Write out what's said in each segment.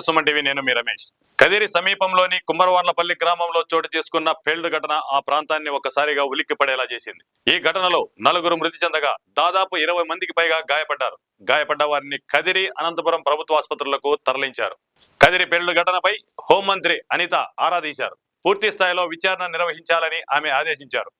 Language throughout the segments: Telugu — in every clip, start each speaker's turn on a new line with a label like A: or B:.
A: సుమన్ టీవీ, నేను మీ రమేష్. కదిరి సమీపంలోని కుమ్మరవార్లపల్లి గ్రామంలో చోటు చేసుకున్న పేల్డ్ ఘటన ఆ ప్రాంతాన్ని ఒక్కసారిగా ఉలిక్కిపడేలా చేసింది. ఈ ఘటనలో 4 మృతి చెందగా దాదాపు 20 మందికి పైగా గాయపడ్డారు. గాయపడ్డ వారిని కదిరి, అనంతపురం ప్రభుత్వ ఆసుపత్రులకు తరలించారు. కదిరి పేల్డ్ ఘటనపై హోంమంత్రి అనిత ఆరా తీశారు. పూర్తి స్థాయిలో విచారణ నిర్వహించాలని ఆమె ఆదేశించారు.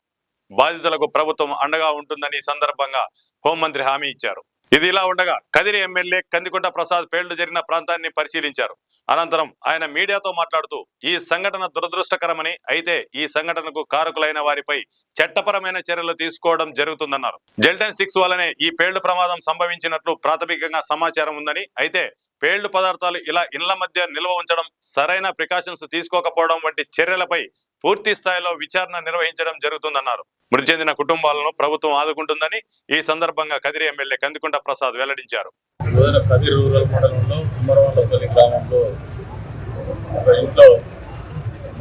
A: బాధితులకు ప్రభుత్వం అండగా ఉంటుందని సందర్భంగా హోంమంత్రి హామీ ఇచ్చారు. ఇది ఇలా ఉండగా కదిరి ఎమ్మెల్యే కందికుంట ప్రసాద్ పేల్డ్ జరిగిన ప్రాంతాన్ని పరిశీలించారు. అనంతరం ఆయన మీడియాతో మాట్లాడుతూ ఈ సంఘటన దురదృష్టకరమని, అయితే ఈ సంఘటనకు కారకులైన వారిపై చట్టపరమైన చర్యలు తీసుకోవడం జరుగుతుందన్నారు. జెల్టన్ 6 వల్లనే ఈ పేల్డ్ ప్రమాదం సంభవించినట్లు ప్రాథమికంగా సమాచారం ఉందని, అయితే పేల్డ్ పదార్థాలు ఇలా ఇళ్ల మధ్య నిల్వ ఉంచడం, సరైన ప్రికాషన్స్ తీసుకోకపోవడం వంటి చర్యలపై పూర్తి స్థాయిలో విచారణ నిర్వహించడం జరుగుతుందన్నారు. మృతి చెందిన కుటుంబాలను ప్రభుత్వం ఆదుకుంటుందని ఈ సందర్భంగా కదిరి ఎమ్మెల్యే కందికుంట ప్రసాద్ వెల్లడించారు.
B: కదిరి రూరల్ మండలంలో కుమ్మరవార్లపల్లి గ్రామంలో ఒక ఇంట్లో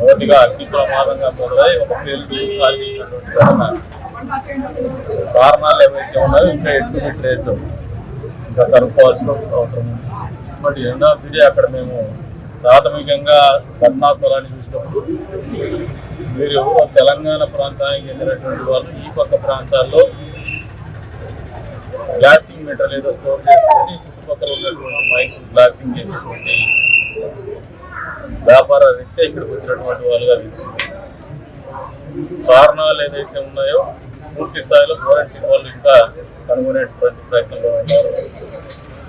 B: మొదటిగా అగ్ని ప్రమాదంగా మొదలై ఒక పేలుడు కాల్చినటువంటి కారణాలు ఏవైతే ఉన్నాయో ఇంకా ఎస్టిమేట్ ఇంకా కనుక్కోవాల్సిన అవసరం ఉంది. But end of the day అక్కడ మేము ప్రాథమికంగా ఘటనా స్థలాన్ని చూసినప్పుడు మీరు తెలంగాణ ప్రాంతానికి చెందినటువంటి వాళ్ళు ఈ పక్క ప్రాంతాల్లో బ్లాస్టింగ్ మెటీరియల్ ఏదో స్టోర్ చేసుకొని చుట్టుపక్కల ఉన్నటువంటి మైన్స్ బ్లాస్టింగ్ చేసేటువంటి వ్యాపార రీత్యా ఇక్కడికి వచ్చినటువంటి వాళ్ళుగా తెలిసింది. కారణాలు ఏదైతే ఉన్నాయో పూర్తి స్థాయిలో ఫోరెన్సిక్ వాళ్ళు ఇంకా కనుగొనేటువంటి ప్రయత్నంలో ఉన్నారు.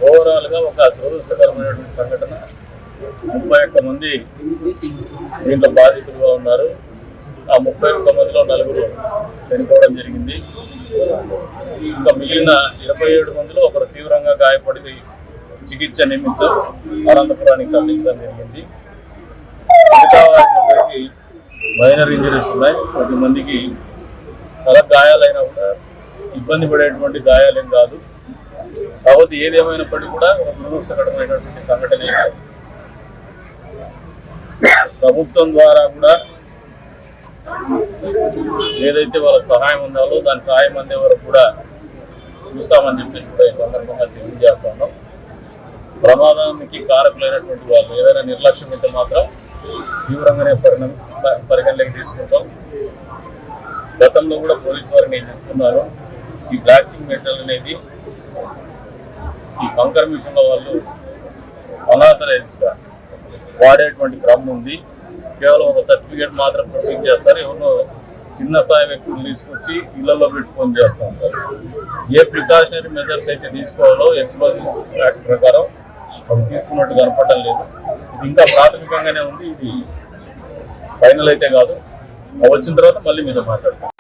B: ఓవరాల్గా ఒక దురదృష్టకరమైనటువంటి సంఘటన. 31 మంది దీంట్లో బాధితులుగా ఉన్నారు. ఆ 31 మందిలో 4 చనిపోవడం జరిగింది. ఇంకా మిగిలిన 27 మందిలో ఒకరు తీవ్రంగా గాయపడి చికిత్స నిమిత్తం అనంతపురానికి తరలించడం జరిగింది. మిగతా వారికి మైనర్ ఇంజరీస్ ఉన్నాయి. 10 మందికి తల గాయాలైనా కూడా ఇబ్బంది పడేటువంటి గాయాలేం కాదు. కాబట్టి ఏదేమైనప్పటికీ కూడా ఒక దురదృష్టకరమైనటువంటి సంఘటన. ప్రభుత్వం ద్వారా కూడా ఏదైతే వాళ్ళకి సహాయం ఉండాలో దాని సహాయం అందే వరకు కూడా చూస్తామని చెప్పేసి కూడా ఈ సందర్భంగా తెలియజేస్తున్నాం. ప్రమాదానికి కారకులైనటువంటి వాళ్ళు ఏదైనా నిర్లక్ష్యం ఉంటే మాత్రం తీవ్రంగానే పరిగణలోకి తీసుకుంటాం. గతంలో కూడా పోలీసు వారు నేను చెప్తున్నాను, ఈ ప్లాస్టిక్ మెటీరియల్ అనేది ఈ కంకర్ మిషన్ల వాళ్ళు అనాథరైజ్గా వాడేటువంటి క్రమం ఉంది. కేవలం ఒక సర్టిఫికేట్ మాత్రం ప్రొడ్యూస్ చేస్తారు. ఎవరినో చిన్న స్థాయి వ్యక్తులు తీసుకొచ్చి ఇళ్లలో పెట్టుకొని చేస్తూ ఉంటారు. ఏ ప్రికాషనరీ మెజర్స్ అయితే తీసుకోవాలో ఎక్స్ప్లోజివ్స్ యాక్ట్ ప్రకారం అవి తీసుకున్నట్టు కనపడటం లేదు. ఇది ఇంకా ప్రాథమికంగానే ఉంది. ఇది ఫైనల్ అయితే కాదు. వచ్చిన తర్వాత మళ్ళీ మీద మాట్లాడతాం.